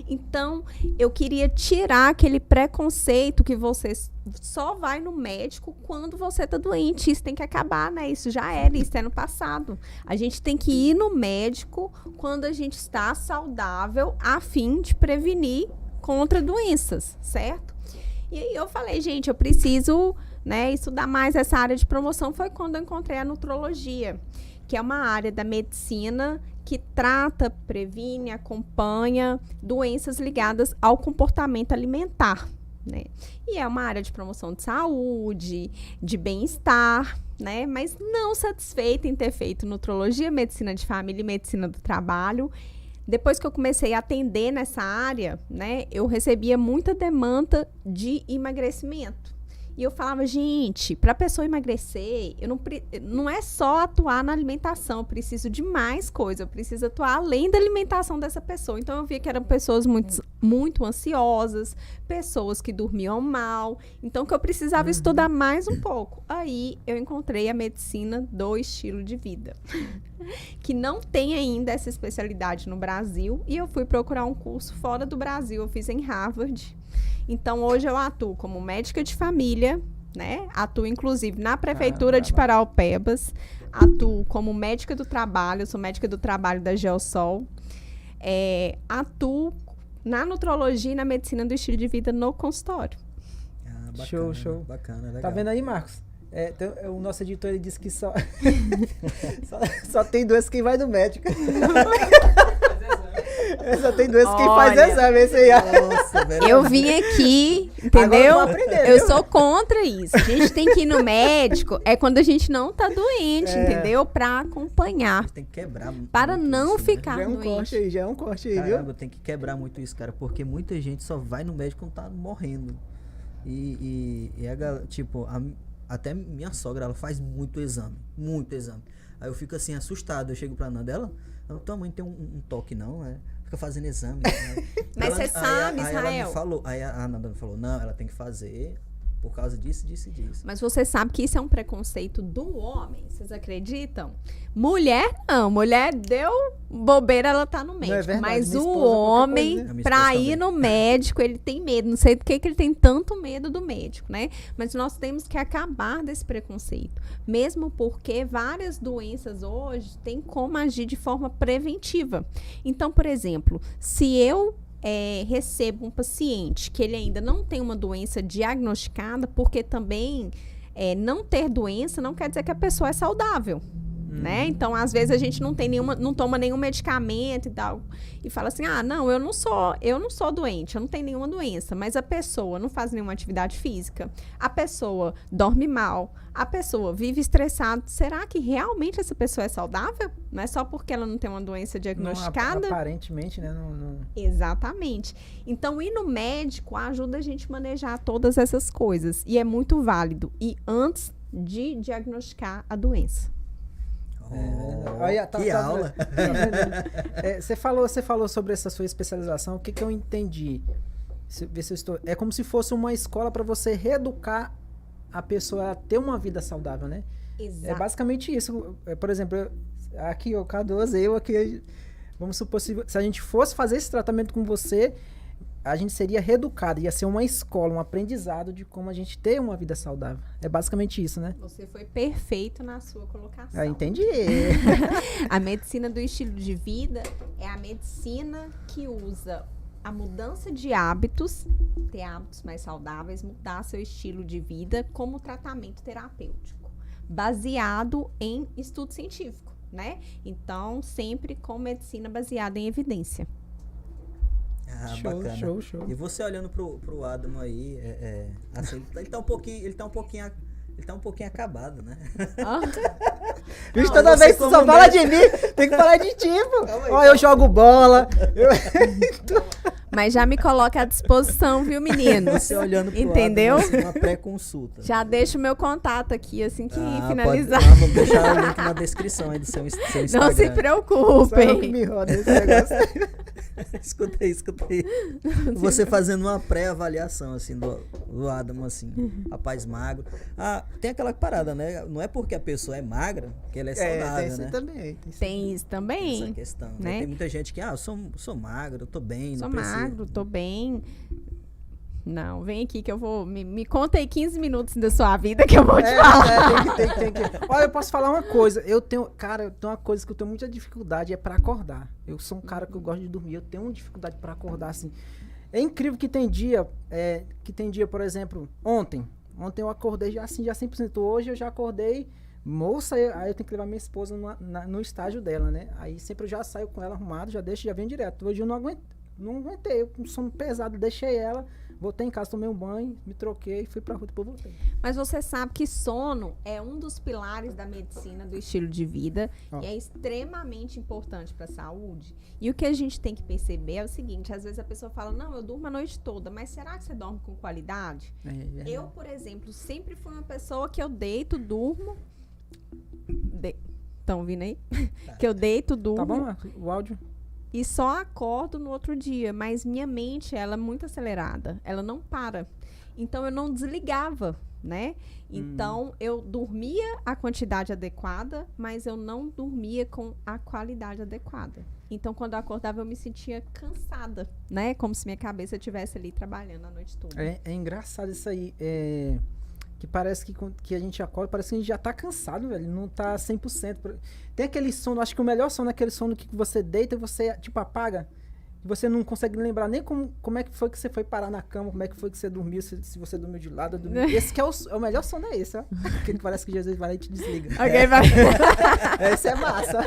Então, eu queria tirar aquele preconceito que você só vai no médico quando você está doente. Isso tem que acabar, né? Isso já era, isso é no passado. A gente tem que ir no médico quando a gente está saudável, a fim de prevenir contra doenças, certo? E aí eu falei, gente, eu preciso, né, estudar mais essa área de promoção. Foi quando eu encontrei a nutrologia, que é uma área da medicina que trata, previne, acompanha doenças ligadas ao comportamento alimentar, né? E é uma área de promoção de saúde, de bem-estar, né? Mas não satisfeita em ter feito nutrologia, medicina de família e medicina do trabalho. Depois que eu comecei a atender nessa área, né, eu recebia muita demanda de emagrecimento. E eu falava, gente, para a pessoa emagrecer, não é só atuar na alimentação, eu preciso de mais coisa, eu preciso atuar além da alimentação dessa pessoa. Então, eu via que eram pessoas muito ansiosas, pessoas que dormiam mal, então que eu precisava estudar mais um pouco. Aí, eu encontrei a medicina do estilo de vida, que não tem ainda essa especialidade no Brasil, e eu fui procurar um curso fora do Brasil, eu fiz em Harvard. Então, hoje eu atuo como médica de família, né? Atuo, inclusive, na prefeitura de Paraupebas. Atuo como médica do trabalho, eu sou médica do trabalho da Geosol. Atuo na nutrologia e na medicina do estilo de vida no consultório. Bacana, show. Bacana, legal. Tá vendo aí, Marcos? O nosso editor ele disse que só tem doença quem vai no médico. Só tem doença quem faz exame, esse aí. Nossa, eu vim aqui, entendeu? Eu sou contra isso. A gente tem que ir no médico quando a gente não tá doente, entendeu? Pra acompanhar. Tem que quebrar muito. Para não isso, ficar né? doente. Já é um corte aí, Caramba, viu? tem que quebrar muito isso, cara, porque muita gente só vai no médico quando tá morrendo. E tipo, até minha sogra, ela faz muito exame. Aí eu fico assim, assustado. Eu chego pra Nanda dela, tua mãe tem um toque, não, né? Fica fazendo exame. Né? Mas você sabe, aí Israel. ela me falou, aí a Nanda me falou, não, ela tem que fazer por causa disso. Mas você sabe que isso é um preconceito do homem, vocês acreditam? Mulher não, mulher deu bobeira, ela tá no médico. Verdade, mas o esposa, homem, coisa, pra ir no médico, ele tem medo. Não sei do que ele tem tanto medo do médico, né? Mas nós temos que acabar desse preconceito. Mesmo porque várias doenças hoje têm como agir de forma preventiva. Então, por exemplo, se eu recebo um paciente que ele ainda não tem uma doença diagnosticada, porque também não ter doença não quer dizer que a pessoa é saudável, né? Então, às vezes a gente não toma nenhum medicamento e tal, e fala assim, não, eu não sou doente, eu não tenho nenhuma doença, mas a pessoa não faz nenhuma atividade física, a pessoa dorme mal, a pessoa vive estressada. Será que realmente essa pessoa é saudável? Não é só porque ela não tem uma doença diagnosticada? Não, aparentemente, né? Não... Exatamente. Então, ir no médico ajuda a gente a manejar todas essas coisas. E é muito válido. E antes de diagnosticar a doença. Que aula! Você falou sobre essa sua especialização. O que eu entendi? Ver se eu estou... É como se fosse uma escola para você reeducar a pessoa a ter uma vida saudável, né? Exato. É basicamente isso. Por exemplo, aqui, o Cardoso, eu aqui... Vamos supor, se a gente fosse fazer esse tratamento com você, a gente seria reeducado. Ia ser uma escola, um aprendizado de como a gente ter uma vida saudável. É basicamente isso, né? Você foi perfeito na sua colocação. Entendi. A medicina do estilo de vida é a medicina que usa a mudança de hábitos, ter hábitos mais saudáveis, mudar seu estilo de vida como tratamento terapêutico, baseado em estudo científico, né? Então, sempre com medicina baseada em evidência. Bacana. Show. E você olhando pro Adam aí, assim, ele tá um pouquinho acabado, né? Vixe, toda vez que você só fala de mim, tem que falar de ti, pô. Ó, eu jogo bola. Mas já me coloca à disposição, viu, meninos? Você olhando pro entendeu? Adam, assim, uma pré-consulta. Já deixa o meu contato aqui, assim que finalizar. Vamos deixar o link na descrição aí do seu Instagram. Não se preocupem. Só eu que me roda esse negócio. Escuta aí. Você fazendo uma pré-avaliação, assim, do Adam, assim, rapaz magro. Tem aquela parada, né? Não é porque a pessoa é magra que ela é saudável, tem isso né? Também. Tem isso também. Essa questão. Né? Tem muita gente que, eu sou magro, eu tô bem, sou não preciso magro, tô bem. Não, vem aqui que eu vou... Me conta aí 15 minutos da sua vida que eu vou te falar. Tem que. Olha, eu posso falar uma coisa. Eu tenho uma coisa que eu tenho muita dificuldade, é pra acordar. Eu sou um cara que eu gosto de dormir. Eu tenho uma dificuldade pra acordar, assim. É incrível que tem dia, por exemplo, ontem eu acordei já 100%. Hoje eu já acordei, moça, aí eu tenho que levar minha esposa no estágio dela, né? Aí sempre eu já saio com ela arrumado, já deixo, já venho direto. Hoje eu não aguentei, eu com sono pesado, deixei ela, voltei em casa, tomei um banho, me troquei, fui pra rua, depois voltei. Mas você sabe que sono é um dos pilares da medicina, do estilo de vida, e é extremamente importante para a saúde. E o que a gente tem que perceber é o seguinte, às vezes a pessoa fala, não, eu durmo a noite toda, mas será que você dorme com qualidade? Eu, por exemplo, sempre fui uma pessoa que eu deito, durmo... Estão ouvindo aí? Que eu deito, durmo... Tá bom o áudio? E só acordo no outro dia, mas minha mente, ela é muito acelerada, ela não para. Então, eu não desligava, né? Então, eu dormia a quantidade adequada, mas eu não dormia com a qualidade adequada. Então, quando eu acordava, eu me sentia cansada, né? Como se minha cabeça estivesse ali trabalhando a noite toda. É engraçado isso aí, que parece que a gente acorda, parece que a gente já tá cansado, velho, não tá 100%. Tem aquele sono, acho que o melhor sono é aquele sono que você deita e você, tipo, apaga, e você não consegue lembrar nem como é que foi que você foi parar na cama, como é que foi que você dormiu, se você dormiu de lado, dormiu. Esse que é o melhor sono, é esse, ó. Porque parece que Jesus vai lá e te desliga. Alguém vai... Esse é massa.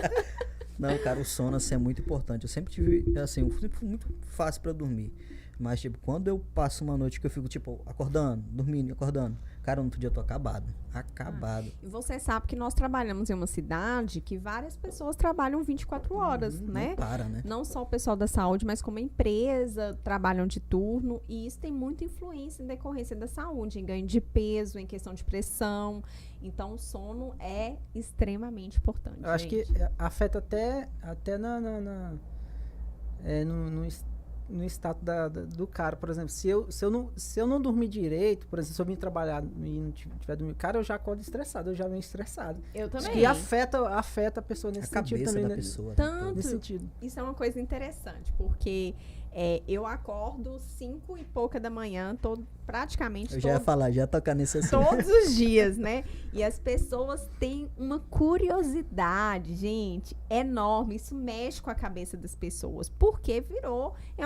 Não, cara, o sono, assim, é muito importante. Eu sempre tive, assim, sempre fui muito fácil pra dormir. Mas, tipo, quando eu passo uma noite que eu fico, tipo, acordando, dormindo, acordando, cara, no outro dia eu tô acabado. Acabado. E você sabe que nós trabalhamos em uma cidade que várias pessoas trabalham 24 horas, né? Não para, né? Não só o pessoal da saúde, mas como a empresa, trabalham de turno. E isso tem muita influência em decorrência da saúde, em ganho de peso, em questão de pressão. Então, o sono é extremamente importante. Eu acho que afeta até no status do cara, por exemplo, se eu não dormir direito, por exemplo, se eu vim trabalhar e não tiver dormido, cara, eu já acordo estressado, eu já venho estressado. Eu também. Acho que afeta a pessoa nesse A sentido cabeça também, da né? pessoa. Tanto, Nesse sentido. isso é uma coisa interessante, porque eu acordo 5 e pouca da manhã, praticamente Eu já ia falar, já ia tocar nesse assunto. todos os dias, né? E as pessoas têm uma curiosidade, gente, enorme. Isso mexe com a cabeça das pessoas. Porque virou, em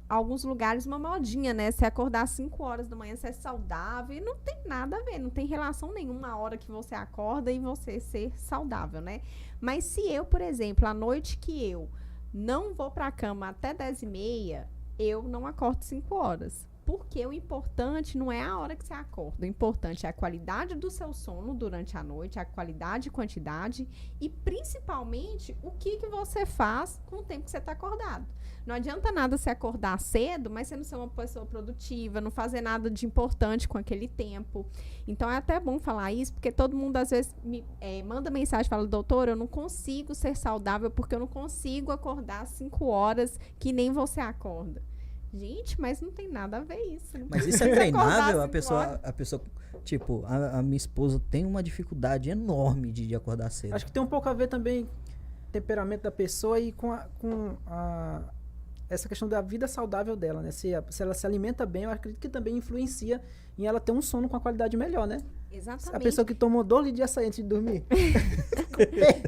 alguns lugares, uma modinha, né? Se acordar às 5 horas da manhã, você é saudável. E não tem nada a ver, não tem relação nenhuma a hora que você acorda e você ser saudável, né? Mas se eu, por exemplo, à noite que eu não vou pra cama até 10h30, eu não acordo 5 horas. Porque o importante não é a hora que você acorda. O importante é a qualidade do seu sono durante a noite, a qualidade e quantidade e, principalmente, o que você faz com o tempo que você está acordado. Não adianta nada você acordar cedo, mas você não ser uma pessoa produtiva, não fazer nada de importante com aquele tempo. Então, é até bom falar isso, porque todo mundo, às vezes, me manda mensagem e fala, doutora, eu não consigo ser saudável porque eu não consigo acordar às 5 horas que nem você acorda. Gente, mas não tem nada a ver isso. Mas isso é treinável? A pessoa, tipo, a minha esposa tem uma dificuldade enorme de acordar cedo. Acho que tem um pouco a ver também temperamento da pessoa e com essa questão da vida saudável dela, né? Se ela se alimenta bem, eu acredito que também influencia em ela ter um sono com a qualidade melhor, né? Exatamente. A pessoa que tomou 2 de açaí antes de dormir.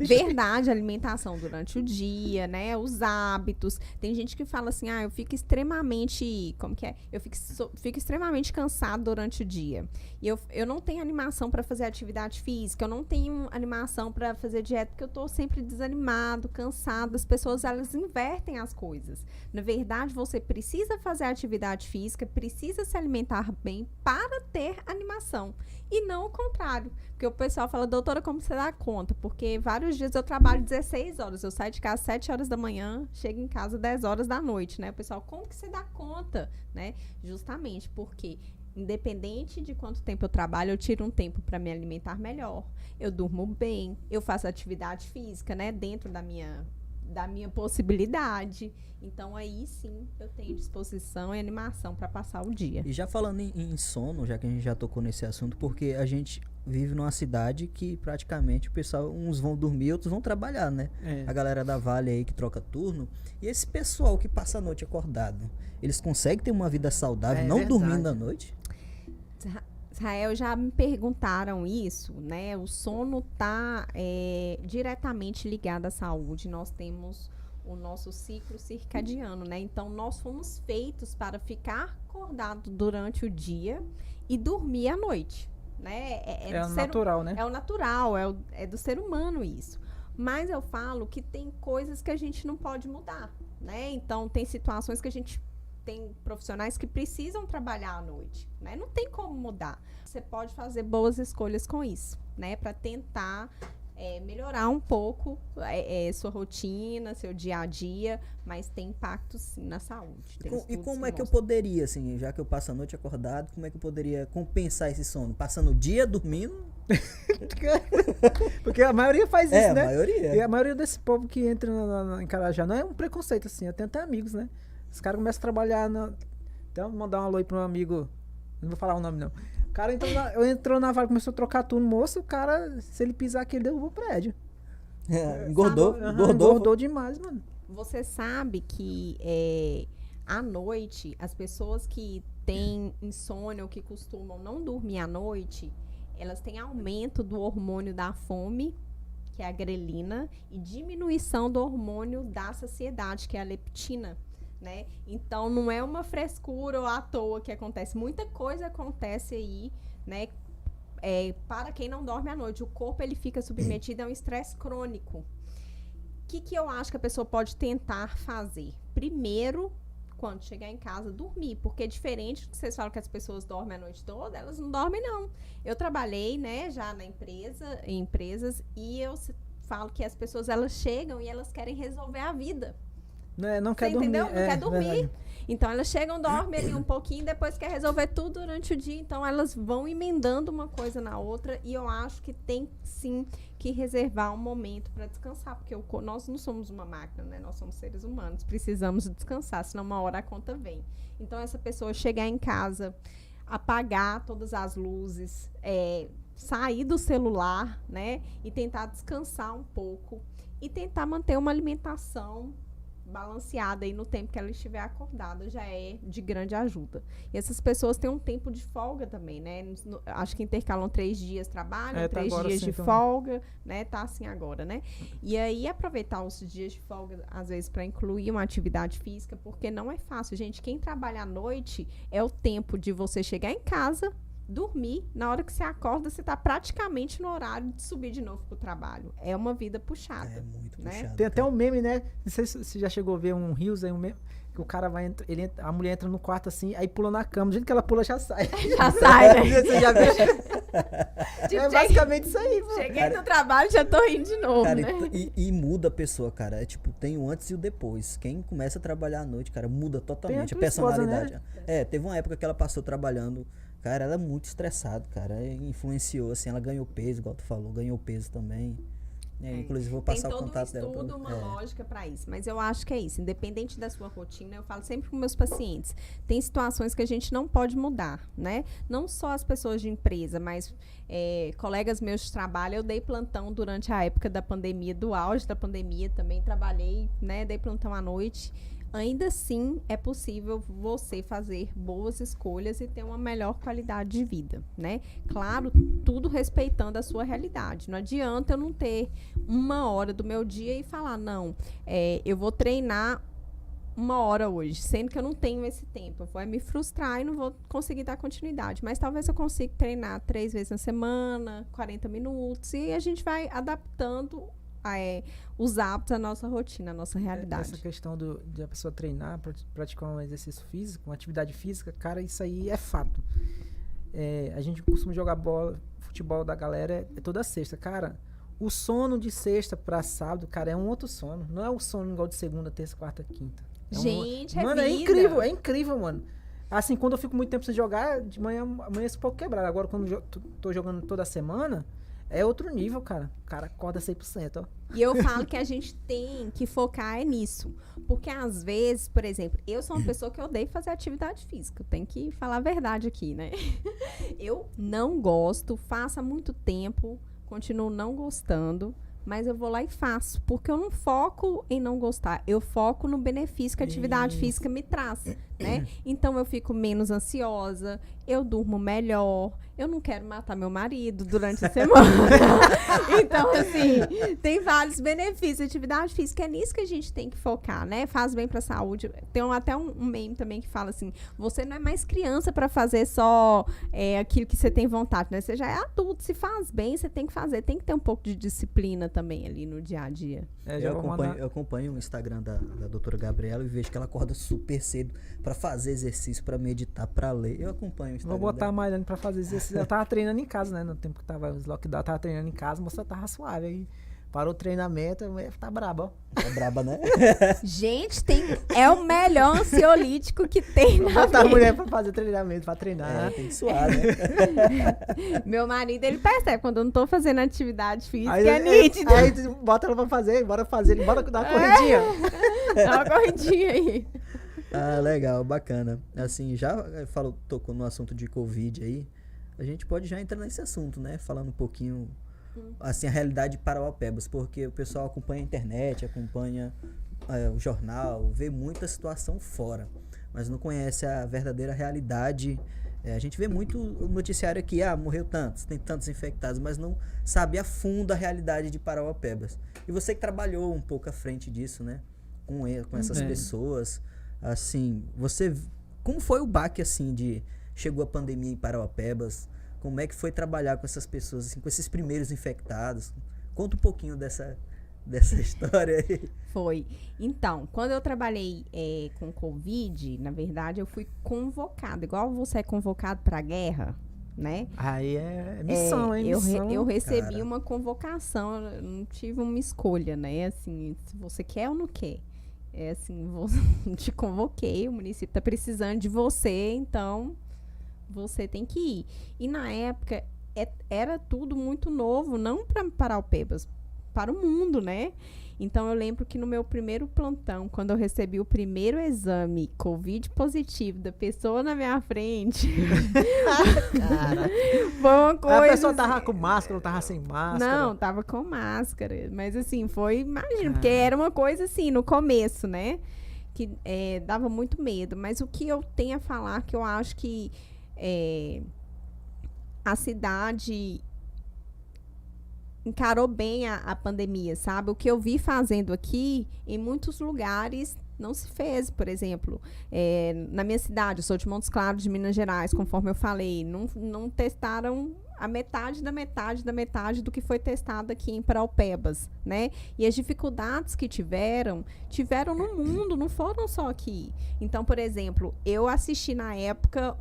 Verdade, alimentação durante o dia, né? Os hábitos. Tem gente que fala assim, eu fico extremamente... Como que é? Eu fico extremamente cansado durante o dia. E eu não tenho animação para fazer atividade física, eu não tenho animação para fazer dieta, porque eu tô sempre desanimado, cansado. As pessoas, elas invertem as coisas. Na verdade, você precisa fazer atividade física, precisa se alimentar bem para ter animação. E não o contrário. Porque o pessoal fala, doutora, como você dá conta? Porque vários dias eu trabalho 16 horas. Eu saio de casa às 7 horas da manhã, chego em casa às 10 horas da noite, né? O pessoal, como que você dá conta? Né? Justamente porque, independente de quanto tempo eu trabalho, eu tiro um tempo para me alimentar melhor. Eu durmo bem, eu faço atividade física, né? Dentro da minha da minha possibilidade. Então, aí sim, eu tenho disposição e animação para passar o dia. E já falando em sono, já que a gente já tocou nesse assunto, porque a gente vive numa cidade que praticamente o pessoal, uns vão dormir, outros vão trabalhar, né? É. A galera da Vale aí que troca turno. E esse pessoal que passa a noite acordado, eles conseguem ter uma vida saudável, É não verdade. dormindo à noite? Israel, já me perguntaram isso, né? O sono está diretamente ligado à saúde. Nós temos o nosso ciclo circadiano, né? Então, nós fomos feitos para ficar acordado durante o dia e dormir à noite, né? É o natural, né? É o natural, é do ser humano isso. Mas eu falo que tem coisas que a gente não pode mudar, né? Então, tem situações que a gente tem profissionais que precisam trabalhar à noite, né? Não tem como mudar. Você pode fazer boas escolhas com isso, né? Para tentar melhorar um pouco sua rotina, seu dia a dia, mas tem impacto sim na saúde. E como é que eu poderia, assim, já que eu passo a noite acordado, como é que eu poderia compensar esse sono? Passando o dia dormindo? Porque a maioria faz isso, né? A maioria. E a maioria desse povo que entra em Carajá não é um preconceito, assim. Eu tenho até amigos, né? Os caras começam a trabalhar. Então, vou mandar um alô aí pra um amigo. Não vou falar o nome, não. O cara entrou na Vale, começou a trocar turno, moço. O cara, se ele pisar aqui, ele derruba o prédio. Engordou. Engordou demais, mano. Você sabe que à noite, as pessoas que têm insônia ou que costumam não dormir à noite, elas têm aumento do hormônio da fome, que é a grelina, e diminuição do hormônio da saciedade, que é a leptina, né? Então, não é uma frescura ou à toa que acontece. Muita coisa acontece aí, né? Para quem não dorme à noite, o corpo ele fica submetido a um estresse crônico. O que eu acho que a pessoa pode tentar fazer? Primeiro, quando chegar em casa, dormir. Porque é diferente do que vocês falam que as pessoas dormem a noite toda, elas não dormem, não. Eu trabalhei, né, já em empresas, e eu falo que as pessoas, elas chegam e elas querem resolver a vida. Não quer dormir. Entendeu? Não quer dormir. Verdade. Então, elas chegam, dormem ali um pouquinho, depois quer resolver tudo durante o dia. Então, elas vão emendando uma coisa na outra. E eu acho que tem, sim, que reservar um momento para descansar. Porque nós não somos uma máquina, né? Nós somos seres humanos. Precisamos descansar, senão uma hora a conta vem. Então, essa pessoa chegar em casa, apagar todas as luzes, sair do celular, né? E tentar descansar um pouco. E tentar manter uma alimentação balanceada aí no tempo que ela estiver acordada, já é de grande ajuda. E essas pessoas têm um tempo de folga também, né? Acho que intercalam 3 dias trabalho, 3 dias de folga, né? Tá assim agora, né? E aí aproveitar os dias de folga, às vezes, para incluir uma atividade física, porque não é fácil, gente. Quem trabalha à noite é o tempo de você chegar em casa, dormir, na hora que você acorda, você tá praticamente no horário de subir de novo pro trabalho. É uma vida puxada. É muito né? puxado. Tem até um meme, né? Não sei se você já chegou a ver um Reels aí, um meme, que o cara vai, a mulher entra no quarto assim, aí pula na cama, do jeito que ela pula, já sai. Já sai, né? Você já viu? Tipo, É basicamente isso aí, mano. Cheguei no trabalho, já tô rindo de novo, Cara, né? e muda a pessoa, cara. É tipo, tem o antes e o depois. Quem começa a trabalhar à noite, cara, muda totalmente a tua esposa, personalidade. Teve uma época que ela passou trabalhando. Cara, ela é muito estressada, cara. Influenciou, assim, ela ganhou peso, igual tu falou, ganhou peso também. Inclusive, vou passar o contato dela. Tem todo um estudo, uma lógica para isso. Mas eu acho que é isso. Independente da sua rotina, eu falo sempre com meus pacientes. Tem situações que a gente não pode mudar, né? Não só as pessoas de empresa, mas colegas meus de trabalho. Eu dei plantão durante a época da pandemia, do auge da pandemia. Também trabalhei, né? Dei plantão à noite. Ainda assim, é possível você fazer boas escolhas e ter uma melhor qualidade de vida, né? Claro, tudo respeitando a sua realidade. Não adianta eu não ter 1 hora do meu dia e falar, não, eu vou treinar 1 hora hoje, sendo que eu não tenho esse tempo. Eu vou me frustrar e não vou conseguir dar continuidade. Mas talvez eu consiga treinar 3 vezes na semana, 40 minutos, e a gente vai adaptando os hábitos à nossa rotina, à nossa realidade. Essa questão de a pessoa treinar, praticar um exercício físico, uma atividade física, cara, isso aí é fato. A gente costuma jogar bola, futebol da galera, toda sexta. Cara, o sono de sexta pra sábado, cara, é um outro sono. Não é o sono igual de segunda, terça, quarta, quinta. Mano, é incrível, mano. Assim, quando eu fico muito tempo sem jogar, de manhã, amanhã é um pouco quebrado. Agora, quando tô jogando toda semana, É outro nível, cara. O cara acorda 100%, ó. E eu falo que a gente tem que focar nisso. Porque às vezes, por exemplo, eu sou uma pessoa que odeio fazer atividade física. Eu tenho que falar a verdade aqui, né? Eu não gosto, faço há muito tempo, continuo não gostando, mas eu vou lá e faço. Porque eu não foco em não gostar, eu foco no benefício que a atividade física me traz, né? Então eu fico menos ansiosa, eu durmo melhor, eu não quero matar meu marido durante a semana. Então, assim, tem vários benefícios. A atividade física é nisso que a gente tem que focar, né? Faz bem pra saúde. Tem até um meme também que fala assim, você não é mais criança pra fazer só aquilo que você tem vontade, né? Você já é adulto, se faz bem, você tem que fazer. Tem que ter um pouco de disciplina também ali no dia a dia. Eu acompanho o Instagram da doutora Gabriela e vejo que ela acorda super cedo pra fazer exercício, pra meditar, pra ler. Eu acompanho o Instagram Vou botar a dela. Mariane pra fazer exercício. Eu tava treinando em casa, né? No tempo que tava os lockdown, eu tava treinando em casa, a moça tava suave. Aí parou o treinamento, a mulher tá braba, ó. Tá braba, né? Gente, é o melhor ansiolítico que tem Vou na botar a vida. mulher pra fazer treinamento, pra treinar. Tem que suar, né? Meu marido, ele percebe quando eu não tô fazendo atividade física, Aí, é nítido. aí tu bota ela pra fazer, bora dar uma corridinha. Dá uma corridinha aí. Ah, legal, bacana. Assim, tocou no assunto de Covid aí, a gente pode já entrar nesse assunto, né? Falando um pouquinho, assim, a realidade de Parauapebas, porque o pessoal acompanha a internet, acompanha o jornal, vê muita situação fora, mas não conhece a verdadeira realidade. A gente vê muito noticiário aqui, morreu tantos, tem tantos infectados, mas não sabe a fundo a realidade de Parauapebas. E você que trabalhou um pouco à frente disso, né? Com essas pessoas, assim, como foi o baque, assim, chegou a pandemia em Parauapebas, como é que foi trabalhar com essas pessoas, assim, com esses primeiros infectados? Conta um pouquinho dessa história aí. Foi. Então, quando eu trabalhei com Covid, na verdade, eu fui convocada, igual você é convocado para a guerra, né? Aí é missão, hein? Missão. Eu recebi Cara. uma convocação, eu não tive uma escolha, né? Assim, se você quer ou não quer. É assim, te convoquei, o município tá precisando de você, então você tem que ir. E na época era tudo muito novo, não para Parauapebas, para o mundo, né? Então eu lembro que no meu primeiro plantão, quando eu recebi o primeiro exame Covid positivo da pessoa na minha frente, Cara. foi uma coisa. A pessoa tava assim, com máscara, ou tava sem máscara? não, tava com máscara. Mas assim, imagina, porque era uma coisa assim, no começo, né? Que dava muito medo. Mas o que eu tenho a falar, que eu acho que a cidade encarou bem a pandemia, sabe? O que eu vi fazendo aqui, em muitos lugares, não se fez. Por exemplo, na minha cidade, eu sou de Montes Claros, de Minas Gerais, conforme eu falei, não testaram a metade da metade do que foi testado aqui em Paraupebas, né? E as dificuldades que tiveram no mundo, não foram só aqui. Então, por exemplo, eu assisti na época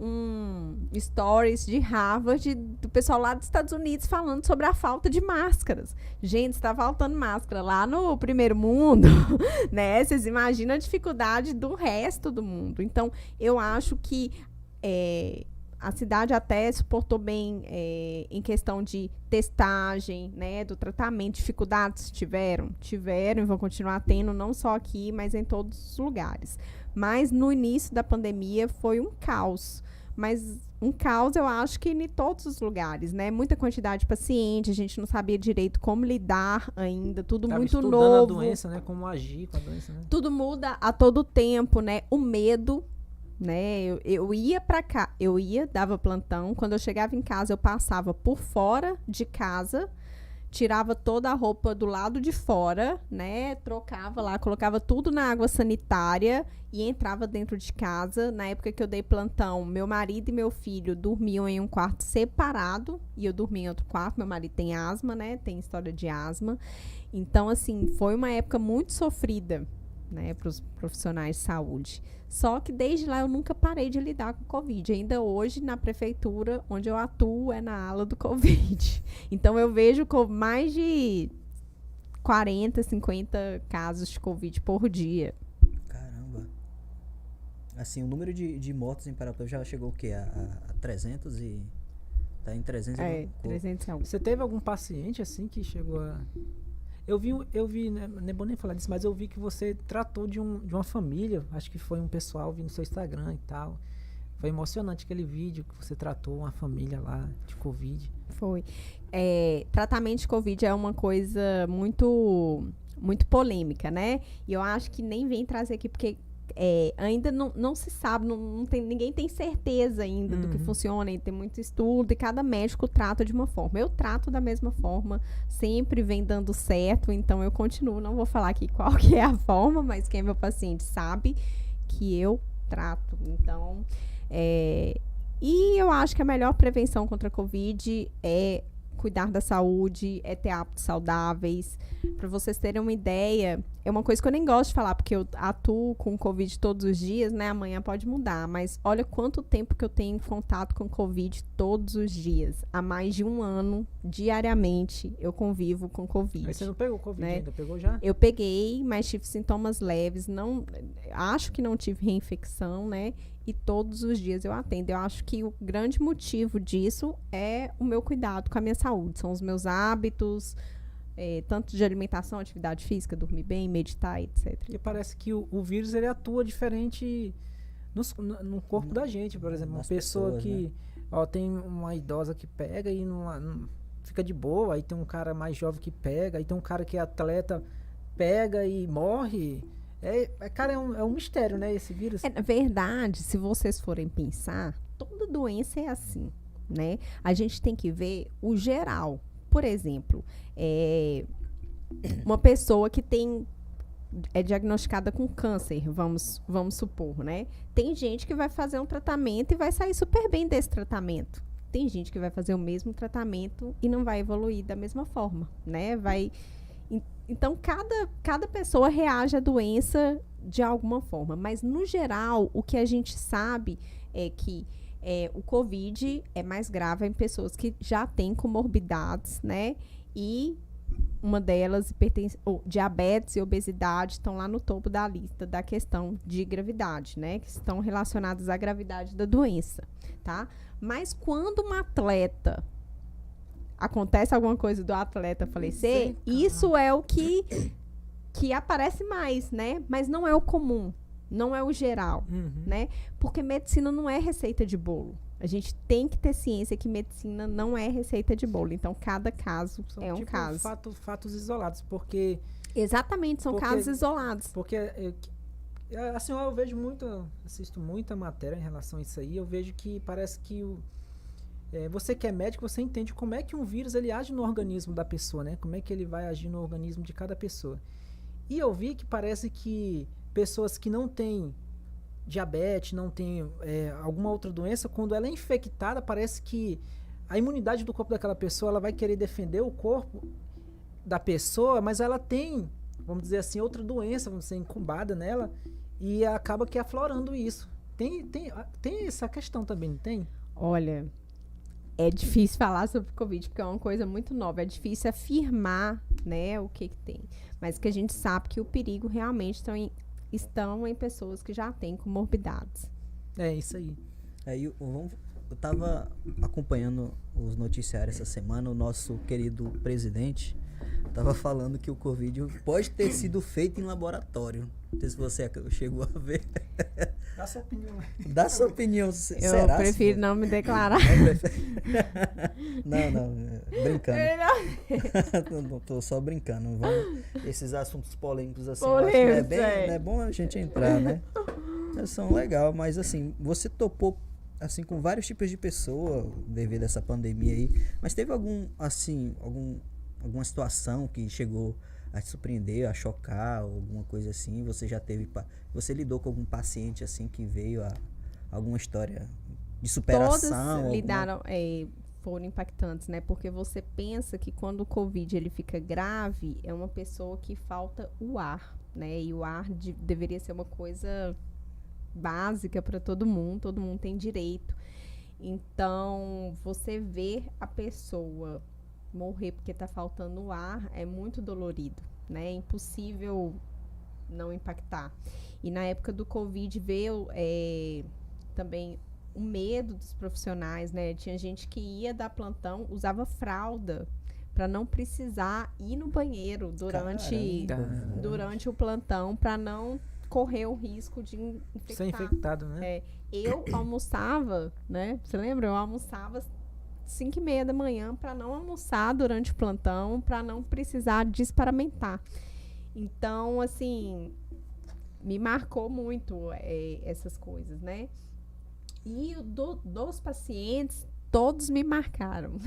stories de Harvard, do pessoal lá dos Estados Unidos falando sobre a falta de máscaras. Gente, está faltando máscara lá no primeiro mundo, né? Vocês imaginam a dificuldade do resto do mundo. Então, eu acho que a cidade até suportou bem em questão de testagem, né, do tratamento. Dificuldades tiveram e vão continuar tendo, não só aqui, mas em todos os lugares. Mas no início da pandemia foi um caos. Mas um caos eu acho que em todos os lugares, né? Muita quantidade de paciente, a gente não sabia direito como lidar ainda, tudo Tava muito estudando novo. a doença, né? Como agir com a doença, né? Tudo muda a todo tempo, né? O medo, né? Eu ia pra cá, dava plantão. Quando eu chegava em casa, eu passava por fora de casa, tirava toda a roupa do lado de fora, né? Trocava lá, colocava tudo na água sanitária e entrava dentro de casa. Na época que eu dei plantão, meu marido e meu filho dormiam em um quarto separado e eu dormia em outro quarto. Meu marido tem asma, né? Tem história de asma. Então, assim, foi uma época muito sofrida, né, para os profissionais de saúde. Só que desde lá eu nunca parei de lidar com o Covid. Ainda hoje, na prefeitura, onde eu atuo, é na ala do Covid. Então, eu vejo mais de 40, 50 casos de Covid por dia. Caramba. Assim, o número de mortos em Parauapebas já chegou o quê? A 300 e... Tá em 300 e alguma coisa. 300 e algo. Você teve algum paciente assim que chegou a... Eu vi, né, não é bom nem falar disso, mas eu vi que você tratou de uma família, acho que foi um pessoal, vi no seu Instagram e tal. Foi emocionante aquele vídeo que você tratou uma família lá de Covid. Foi. Tratamento de Covid é uma coisa muito, muito polêmica, né? E eu acho que nem vem trazer aqui, porque ainda não se sabe, ninguém tem certeza ainda do que funciona, e tem muito estudo, e cada médico trata de uma forma. Eu trato da mesma forma, sempre vem dando certo, então eu continuo, não vou falar aqui qual que é a forma, mas quem é meu paciente sabe que eu trato. Então, e eu acho que a melhor prevenção contra a Covid é cuidar da saúde, é ter hábitos saudáveis. Para vocês terem uma ideia, é uma coisa que eu nem gosto de falar, porque eu atuo com Covid todos os dias, né? Amanhã pode mudar, mas olha quanto tempo que eu tenho contato com Covid todos os dias. Há mais de um ano, diariamente, eu convivo com Covid. Mas você não pegou Covid né? ainda? Pegou já? Eu peguei, mas tive sintomas leves, acho que não tive reinfecção, né? E todos os dias eu atendo. Eu acho que o grande motivo disso é o meu cuidado com a minha saúde. São os meus hábitos, tanto de alimentação, atividade física, dormir bem, meditar, etc. E parece que o vírus ele atua diferente no corpo da gente, por exemplo. Uma Nas pessoa pessoas, que né? tem uma idosa que pega e não fica de boa, aí tem um cara mais jovem que pega, aí tem um cara que é atleta, pega e morre. Cara, é um mistério, né, esse vírus. Na verdade, se vocês forem pensar, toda doença é assim, né? A gente tem que ver o geral. Por exemplo, uma pessoa que é diagnosticada com câncer, vamos supor, né? Tem gente que vai fazer um tratamento e vai sair super bem desse tratamento. Tem gente que vai fazer o mesmo tratamento e não vai evoluir da mesma forma, né? Então, cada pessoa reage à doença de alguma forma. Mas, no geral, o que a gente sabe é que o Covid é mais grave em pessoas que já têm comorbidades, né? E uma delas, diabetes e obesidade, estão lá no topo da lista da questão de gravidade, né? Que estão relacionadas à gravidade da doença, tá? Mas, quando uma atleta... acontece alguma coisa do atleta falecer, isso é o que aparece mais, né? Mas não é o comum, não é o geral, né? Porque medicina não é receita de bolo. A gente tem que ter ciência que medicina não é receita de bolo. Então, cada caso é um caso. Fatos isolados, porque... Exatamente, são casos isolados. Porque, assim, eu vejo assisto muita matéria em relação a isso aí, eu vejo que parece que você que é médico, você entende como é que um vírus ele age no organismo da pessoa, né? Como é que ele vai agir no organismo de cada pessoa. E eu vi que parece que pessoas que não têm diabetes, não têm alguma outra doença, quando ela é infectada, parece que a imunidade do corpo daquela pessoa, ela vai querer defender o corpo da pessoa, mas ela tem, vamos dizer assim, outra doença, vamos dizer, incubada nela, e acaba que aflorando isso. Tem essa questão também, não tem? Olha... é difícil falar sobre o Covid, porque é uma coisa muito nova. É difícil afirmar, né, o que tem. Mas que a gente sabe que o perigo realmente estão em pessoas que já têm comorbidades. É isso aí. Eu estava acompanhando os noticiários essa semana. O nosso querido presidente estava falando que o Covid pode ter sido feito em laboratório. Não sei se você chegou a ver. Dá sua opinião. Dá sua opinião. Eu prefiro não me declarar. Não, brincando. Não, tô só brincando. Esses assuntos polêmicos assim, eu acho que não é bom a gente entrar, né? São legal, mas assim, você topou assim com vários tipos de pessoa devido a essa pandemia aí, mas teve alguma situação que chegou a te surpreender, a chocar, alguma coisa assim? Você lidou com algum paciente assim que veio a alguma história de superação? Todas lidaram, foram impactantes, né? Porque você pensa que quando o Covid ele fica grave, é uma pessoa que falta o ar, né? E o ar deveria ser uma coisa básica para todo mundo tem direito. Então, você ver a pessoa morrer porque está faltando o ar é muito dolorido, né? É impossível não impactar. E na época do Covid veio também o medo dos profissionais, né? Tinha gente que ia dar plantão, usava fralda para não precisar ir no banheiro durante o plantão, para não correr o risco de infectar. Ser infectado, né? Eu almoçava, né? Você lembra? Eu almoçava 5h30 da manhã para não almoçar durante o plantão, para não precisar desparamentar. Então, assim, me marcou muito essas coisas, né? E dos pacientes, todos me marcaram,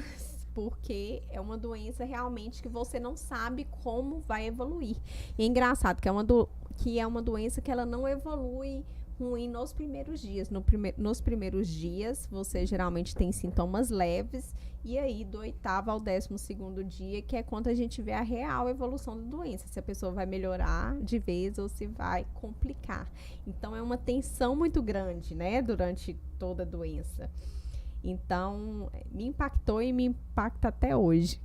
porque é uma doença realmente que você não sabe como vai evoluir. E é engraçado que é uma doença que ela não evolui ruim nos primeiros dias. Nos primeiros dias, você geralmente tem sintomas leves, e aí do 8º ao 12º dia, que é quando a gente vê a real evolução da doença, se a pessoa vai melhorar de vez ou se vai complicar. Então, é uma tensão muito grande, né, durante toda a doença. Então, me impactou e me impacta até hoje.